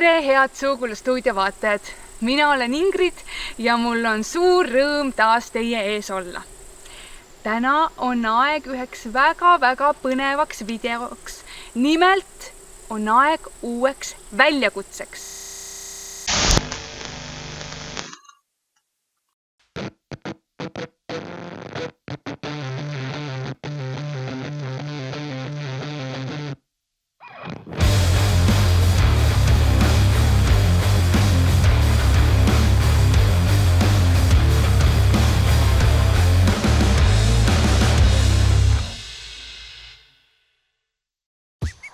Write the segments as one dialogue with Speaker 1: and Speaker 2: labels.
Speaker 1: Tere, head Suukulu stuudio vaatajad! Mina olen Ingrid ja mul on suur rõõm taas teie ees olla. Täna on aeg üheks väga põnevaks videoks. Nimelt on aeg uueks väljakutseks.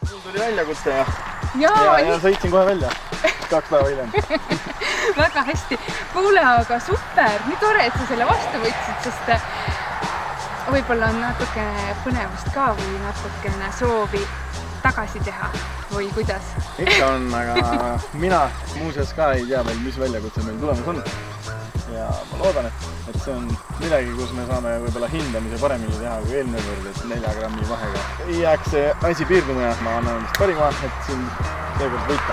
Speaker 2: Mul tuli väljakutse ja sõitsin kohe välja 2 päeva hiljem.
Speaker 1: Väga hästi. Kuule, aga super. Nii tore, et sa selle vastu võtsid, sest võib-olla on natukene põnevust ka või natukene soovi tagasi teha või kuidas?
Speaker 2: Ikka on, aga mina muuseas ka ei tea veel, mis väljakutse meil tulemas on. Ja ma loodan, et see on midagi, kus me saame võib-olla hindamise paremini teha kui eelmine kord, et 4 grammi vahega. Ei jääks see asi piirduma ja ma annan endast parima, et siin seekord võita.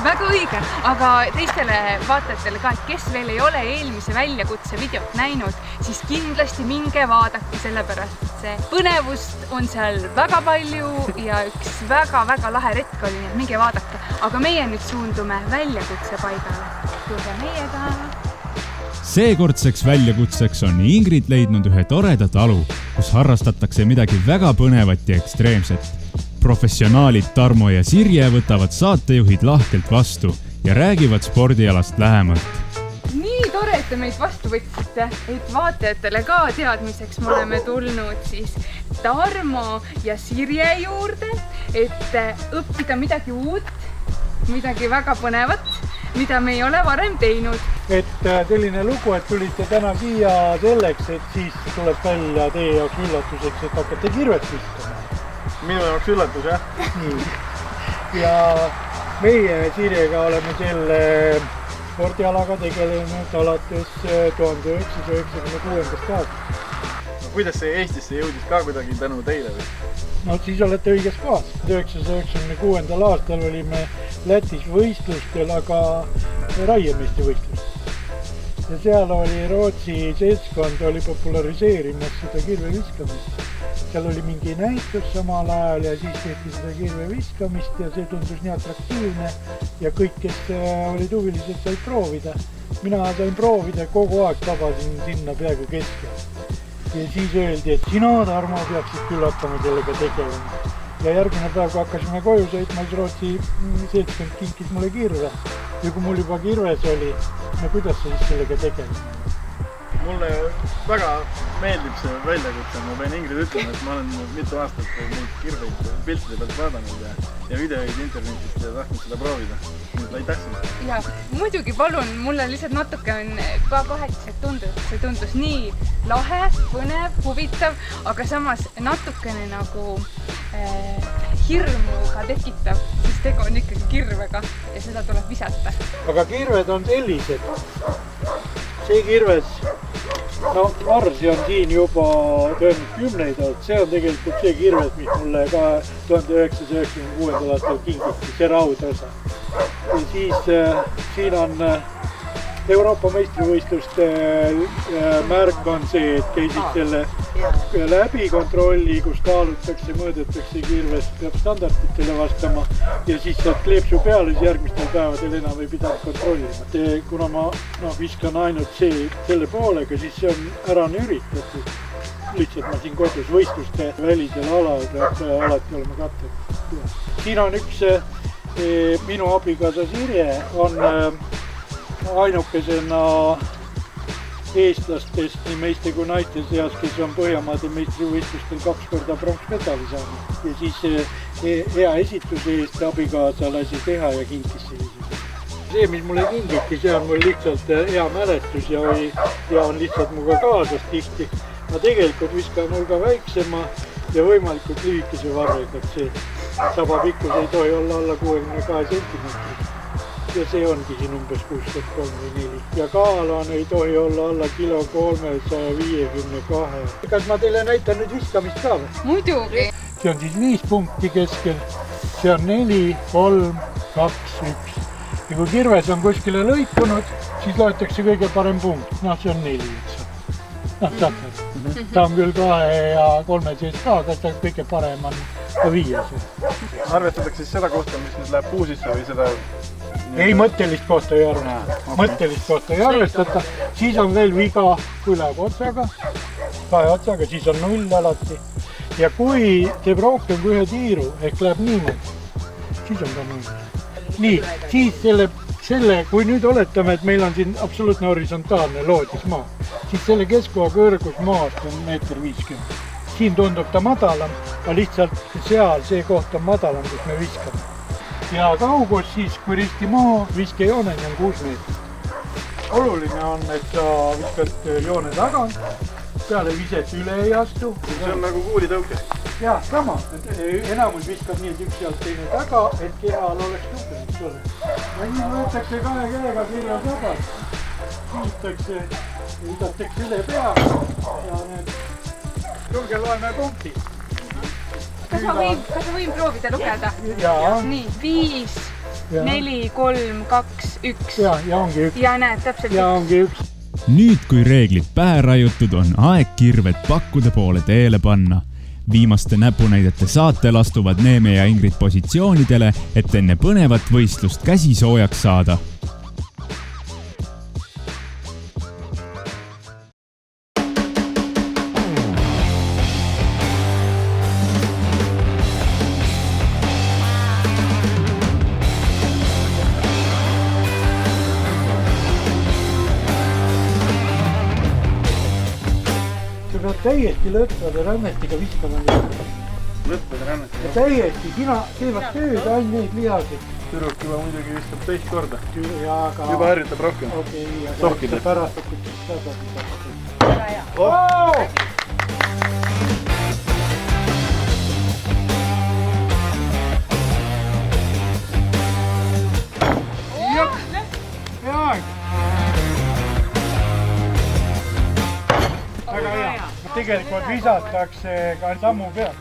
Speaker 1: Väga õige, aga teistele vaatajatele ka, et kes veel ei ole eelmise väljakutse videot näinud, siis kindlasti minge vaadake, sellepärast et see põnevust on seal väga palju ja üks väga lahe retk oli, nii et minge vaadake. Aga meie nüüd suundume väljakutse paigale. Tulge meiega!
Speaker 3: Seekordseks väljakutseks on Ingrid leidnud ühe toreda talu, kus harrastatakse midagi väga põnevat ja ekstreemset. Professionaalid Tarmo ja Sirje võtavad saatejuhid lahkelt vastu ja räägivad spordialast lähemalt.
Speaker 1: Nii tore, et te meid vastu võtsite, et vaatajatele ka teadmiseks me oleme tulnud siis Tarmo ja Sirje juurde, et õppida midagi uut, midagi väga põnevat, mida me ei ole varem teinud.
Speaker 4: Et selline lugu, et tulite täna siia selleks, et siis tuleb välja teie jaoks üllatuseks, et hakkate kirvet viskama.
Speaker 2: Minu jaoks üllatus, jah?
Speaker 4: Nii. Ja meie Sirjega oleme selle spordialaga tegelenud alates 1996. aastast.
Speaker 2: Kuidas see Eestisse jõudis ka kuidagi tänu teile või?
Speaker 4: No siis olete õiges kohas. 1996. aastal olime Lätis võistlustel, aga raiemeeste võistlust. Ja seal oli Rootsi seltskond oli populariseerimas seda kirveviskamist. Seal oli mingi näitus samal ajal ja siis tehti seda kirveviskamist ja see tundus nii atraktiivne ja kõik, kes olid huvilised, said proovida. Mina sain proovida, kogu aeg tabasin sinna peaaegu keskel. Ja siis öeldi, et sina, Tarmo, peaksid küll hakkama sellega tegelema. Ja järgmine päev, kui hakkasime koju sõitma, siis Rootsi seltskond kinkis mulle kirve. Ja kui mul juba kirves oli, no kuidas sa siis sellega tegelema?
Speaker 2: Mulle väga meeldib see väljakutse. Ma pean Ingrid ütlema, et ma olen mitu aastat neid kirveid piltide pealt vaadanud ja videoid internetist ja tahtnud seda proovida. Nüüd aitäh sind.
Speaker 1: Ja muidugi palun, mulle lihtsalt natuke on ka kahekselt tundus. See tundus nii lahe, põnev, huvitav, aga samas natukene nagu hirmu ka tekitab, sest tegu on ikkagi kirvega ja seda tuleb visata.
Speaker 4: Aga kirved on sellised. See kirves, no varsi on siin juba tõenäoliselt 10 olnud. See on tegelikult see kirves, mis mulle ka 1996. aastal kinkiti, see raudosa. Ja siis siin on Euroopa meistrivõistluste märk on see, et käisid selle läbi kontrolli, kus kaalutakse, mõõdetakse kirves, peab standarditele vastama ja siis saad kleepsu peale, siis järgmistel päevadel enam ei pidanud kontrollima. Kuna ma viskan ainult selle poolega, siis see on ära nüritatud. Lihtsalt ma siin kodus võistluste välisel alal peab alati olema katte. Siin on üks minu abikaasa Sirje on ainukesena eestlastest nii meeste kui naiste seas, kes on Põhjamaade meistrivõistlustel 2 korda pronksmedali saanud. Ja siis hea esituse eest abikaasa lasi teha ja kinkis sellised. See, mis mulle kingiti, see on mul lihtsalt hea mälestus ja on lihtsalt muga kaasas tihti. Ma tegelikult viskan hulga väiksema ja võimalikult lühikese varrega, et see sabapikkus ei tohi olla alla 62 cm. Ja see ongi siin umbes 63 või 4. Ja kaalan ei tohi olla alla kilo 352. Kas ma teile näitan nüüd viskamist ka või?
Speaker 1: Muidugi.
Speaker 4: See on siis 5 punkti keskel. See on 4, 3, 2, 1. ja kui kirves on kuskile lõikunud, siis loetakse kõige parem punkt. Noh, see on 4. Noh, saate. Ta on küll 2 ja 3 sees ka, aga ta kõige parem on 5.
Speaker 2: Arvestatakse siis seda kohta, mis nüüd läheb puusisse või seda...
Speaker 4: Ei, mõttelist kohta ei arvestata. Okay. Mõttelist kohta ei arvestata. Siis on veel viga, kui läheb otsaga, 2 otsaga, siis on 0 alati. Ja kui teeb rohkem kui 1 tiiru, ehk läheb niimoodi, siis on ka 0. Nii, siis selle, kui nüüd oletame, et meil on siin absoluutne horisontaalne loodismaa, siis selle keskkoha kõrgus maast on 1,50 m. Siin tundub ta madalam, aga lihtsalt seal see koht on madalam, kus me viskame. Ja kaugus siis, kui risti maa, viskejooneni on 6 meetrit. Oluline on, et sa viskad joone tagant, peale viset üle ei astu.
Speaker 2: See on nagu kuulitõuke.
Speaker 4: Jah, sama. Enamus viskab nii, et üks jalg teine taga, et kehal oleks tugev. Ja nii võetakse 2 käega kirja tagasi. Viitakse, viidatakse üle pea ja need julge loeme punkti.
Speaker 1: Kas ma võin proovida lugeda?
Speaker 4: Jaa.
Speaker 1: Nii, 5, 4, 3, 2, 1.
Speaker 4: Ja ongi 1.
Speaker 1: Ja näed, täpselt
Speaker 4: Ja ongi 1.
Speaker 3: Nüüd, kui reeglid pähe raiutud, on aeg kirved pakkude poole teele panna. Viimaste näpunäidete saatel astuvad Neeme ja Ingrid positsioonidele, et enne põnevat võistlust käsi soojaks saada.
Speaker 4: Täiesti lõtvade rännestiga viskama nii.
Speaker 2: Lõtvade rännestiga?
Speaker 4: Täiesti, sina teevad tööd ainult need lihased.
Speaker 2: Tüdruk juba muidugi viskab teist korda. Juba harjutab rohkem.
Speaker 4: Okei, aga
Speaker 2: sohkida.
Speaker 4: Pärast hakkab tagasi.
Speaker 1: Väga hea.
Speaker 2: Oh!
Speaker 4: Väga hea. Tegelikult visatakse ka sammu peal.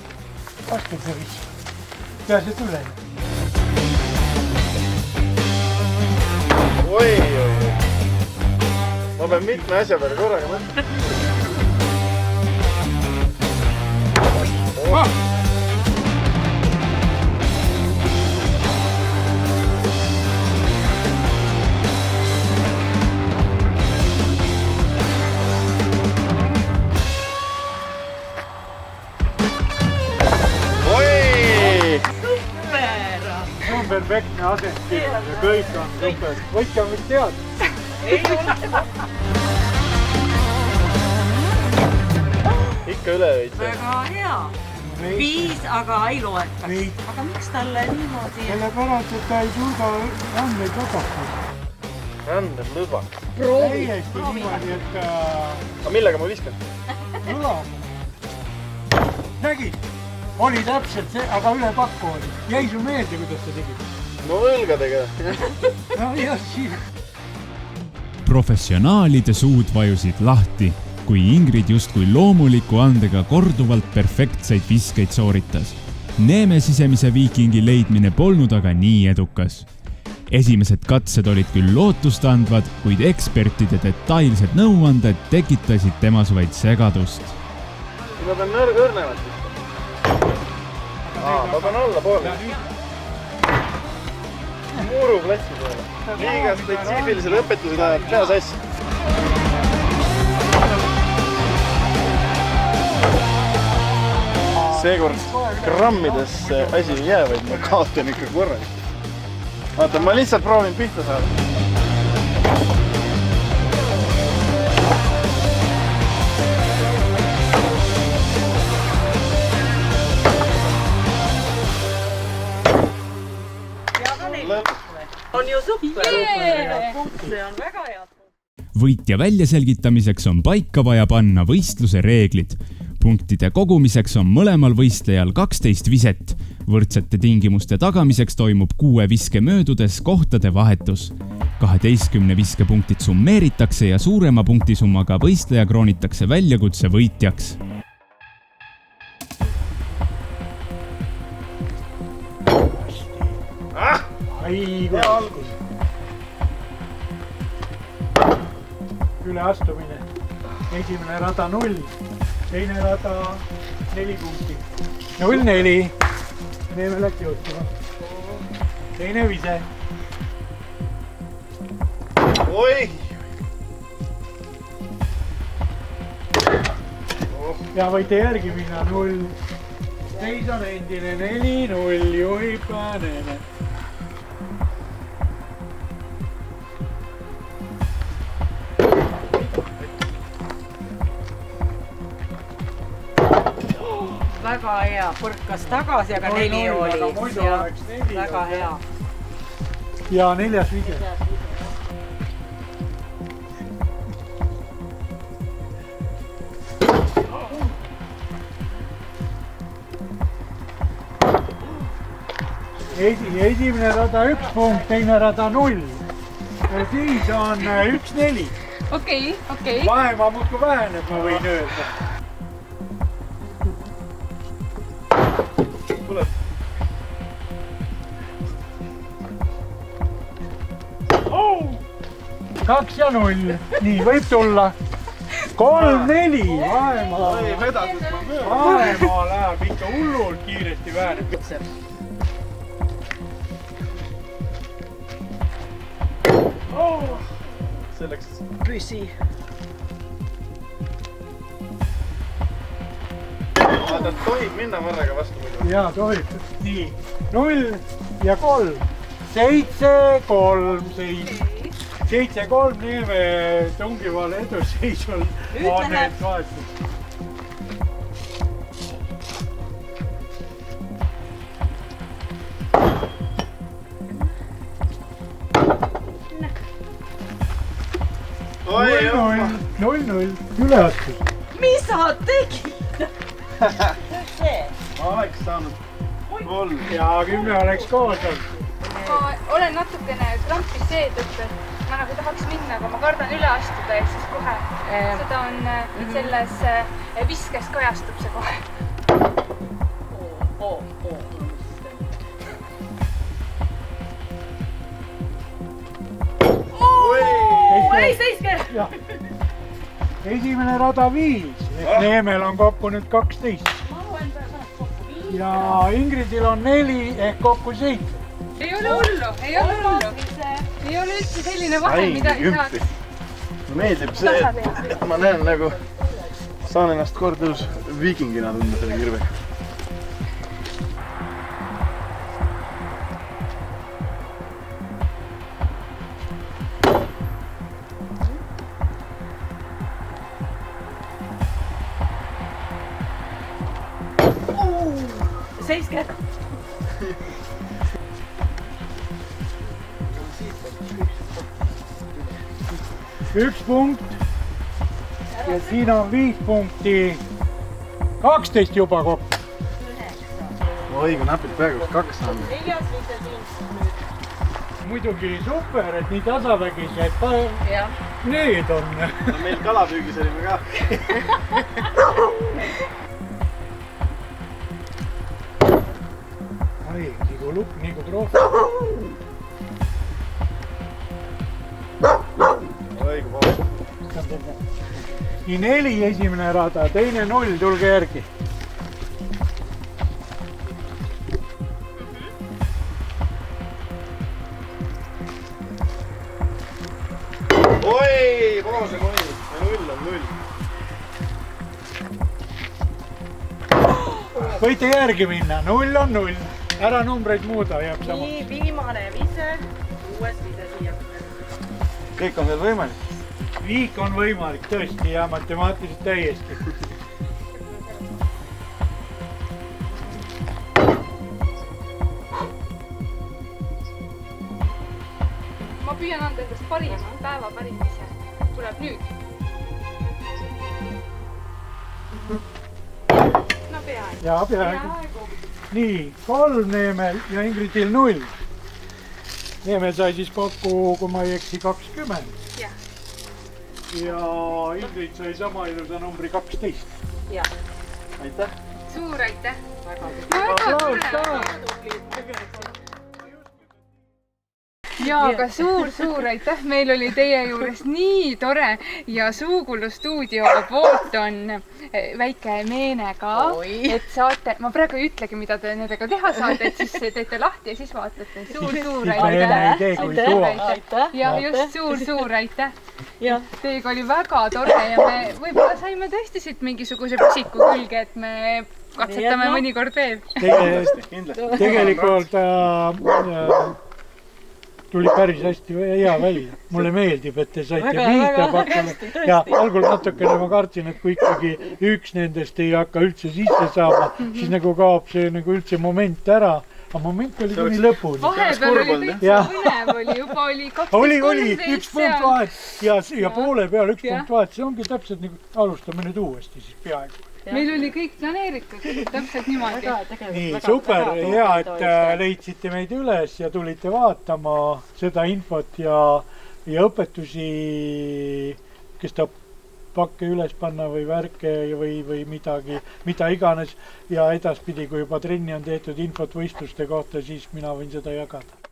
Speaker 4: Vastu see vis. Peas, et üle.
Speaker 2: Oi. Ma pean mitme asja peale korraga mõtlema.
Speaker 4: Perfektne asend ja kõik on super. Võitja on vist tead?
Speaker 1: Ei ole.
Speaker 2: Ikka üle võitja.
Speaker 5: Väga hea. 5, aga ei loetaks. Aga miks talle niimoodi?
Speaker 4: Sellepärast, et ta ei suuda andmeid vabastada.
Speaker 2: Andmed lõbaks.
Speaker 4: Täiesti niimoodi, et...
Speaker 2: Aga millega ma viskan?
Speaker 4: Lõla. Nägid? Oli täpselt see, aga üle pakku oli. Jäi su meelde, kuidas sa tegid?
Speaker 2: No võlgadega.
Speaker 4: No jah, siis.
Speaker 3: Professionaalide suud vajusid lahti, kui Ingrid justkui loomuliku andega korduvalt perfektseid viskeid sooritas. Neeme sisemise viikingi leidmine polnud aga nii edukas. Esimesed katsed olid küll lootust andvad, kuid ekspertide detailsed nõuanded tekitasid temas vaid segadust.
Speaker 2: Ma pean õrnevat vist. Ma pean alla poole. Muru platsi poole. Liiga spetsiifilisele õpetusele ajab pea sassi. Seekord grammides asi ei jää, vaid ma kaotan ikka korraks. Vaata, ma lihtsalt proovin pihta saada.
Speaker 5: On ju super. See on väga hea.
Speaker 3: Võitja väljaselgitamiseks on paika vaja panna võistluse reeglid. Punktide kogumiseks on mõlemal võistlejal 12 viset. Võrdsete tingimuste tagamiseks toimub 6 viske möödudes kohtade vahetus. 12 viskepunktid summeeritakse ja suurema punktisummaga võistleja kroonitakse väljakutse võitjaks.
Speaker 4: Ai, kui algus. üleastumine. Esimene rada 0, teine rada 4 punkti. 0-4. Neeme läks joostuma. Teine vise.
Speaker 2: Oi!
Speaker 4: Ja võite järgi minna 0. Seis on endine 4-0, juhib Neeme.
Speaker 5: Väga hea, põrkas tagasi, aga 4 oli. Väga hea.
Speaker 4: Ja 4. vise. Esimene rada 1 punkt, teine rada 0. Ja siis on 1-4.
Speaker 1: Okei.
Speaker 4: Vahemaa muudkui väheneb, ma võin öelda.
Speaker 2: Tuleb.
Speaker 4: 2 ja 0. Nii, võib tulla. 3-4. Vahemaa.
Speaker 2: Ei vedatud ma mööda.
Speaker 4: Vahemaa läheb ikka hullult kiiresti väheneb.
Speaker 2: Selleks
Speaker 5: Püsi.
Speaker 2: ta tohib minna varraga vastu muidu.
Speaker 4: Jaa, tohib. Nii, 0 ja 3. 7-3 seis. 7-3 Neeme tungival eduseisul on need vahetus.
Speaker 2: Oi, jumma.
Speaker 4: 0-0, üleastus.
Speaker 5: Mis sa tegid? See.
Speaker 2: Ma oleks saanud 3.
Speaker 4: Ja 10 oleks koos olnud.
Speaker 1: ma olen natukene krampis seetõttu, et ma nagu tahaks minna, aga ma kardan üle astuda ja siis kohe seda on selles viskes kajastub see kohe.
Speaker 5: Ei, seiske!
Speaker 4: Esimene rada 5. Neemel on kokku nüüd 12. Ja Ingridil on 4 ehk kokku 7.
Speaker 1: Ei ole hullu. Ei ole üldse selline vahe, mida ei saaks.
Speaker 2: Meeldib see, et ma näen nagu, saan ennast kord elus viikingina tunda selle kirvega.
Speaker 5: Seiske!
Speaker 4: 1 punkt. Ja siin on 5 punkti. 12 juba kokku.
Speaker 2: Oi, kui napid peaaegu 2 on.
Speaker 5: 4. vise siin.
Speaker 4: Muidugi super, et nii tasavägised need on.
Speaker 2: Meil kalapüügis olime ka.
Speaker 4: Ai, nagu lukk, nagu troof.
Speaker 2: Oi, kui paha.
Speaker 4: Nii 4 esimene rada, teine 0, tulge järgi.
Speaker 2: Oi, paha see koni. 0 on 0.
Speaker 4: Võite järgi minna, 0 on 0. Ära numbreid muuda, jääb sama.
Speaker 5: Nii, viimane vise. 6. vise siia.
Speaker 2: Kõik on veel võimalik.
Speaker 4: Viik on võimalik tõesti ja matemaatiliselt täiesti.
Speaker 1: Ma püüan anda endast parima, päeva parim ise. Tuleb nüüd. No peaaegu.
Speaker 4: Ja peaaegu. Nii, 3 Neemel ja Ingridil 0. Neemel sai siis kokku, kui ma ei eksi, 20.
Speaker 1: Jah.
Speaker 4: Ja Ingrid sai sama ilusa numbri 12.
Speaker 5: Jah.
Speaker 2: Aitäh.
Speaker 1: Suur aitäh.
Speaker 5: Väga
Speaker 1: Väga
Speaker 4: Aplaus
Speaker 1: tore.
Speaker 4: ka!
Speaker 1: ja aga suur aitäh, meil oli teie juures nii tore ja Suugulu stuudio poolt on väike meene ka, et saate, ma praegu ei ütlegi, mida te nendega teha saate, et siis teete lahti ja siis vaatate. Suur aitäh. Ja just suur aitäh. Teiega oli väga tore ja me võib-olla saime tõesti siit mingisuguse pusiku külge, et me katsetame mõnikord veel.
Speaker 4: Tegelikult tuli päris hästi hea välja. Mulle meeldib, et te saite viita pakkele ja algul natukene ma kartsin, et kui ikkagi üks nendest ei hakka üldse sisse saama, siis nagu kaob see nagu üldse moment ära. Aga moment oli kuni lõpuni.
Speaker 1: Vahepeal oli täitsa põnev, oli juba 12-13
Speaker 4: oli üks punkt vahet ja poole peal üks punkt vahet. See ongi täpselt nagu, alustame nüüd uuesti siis peaaegu.
Speaker 1: Meil oli kõik planeeritud, täpselt niimoodi.
Speaker 4: Nii, super, hea, et leidsite meid üles ja tulite vaatama seda infot ja õpetusi, kes tahab pakke üles panna või värke või midagi, mida iganes. Ja edaspidi, kui juba trenni on tehtud infot võistluste kohta, siis mina võin seda jagada.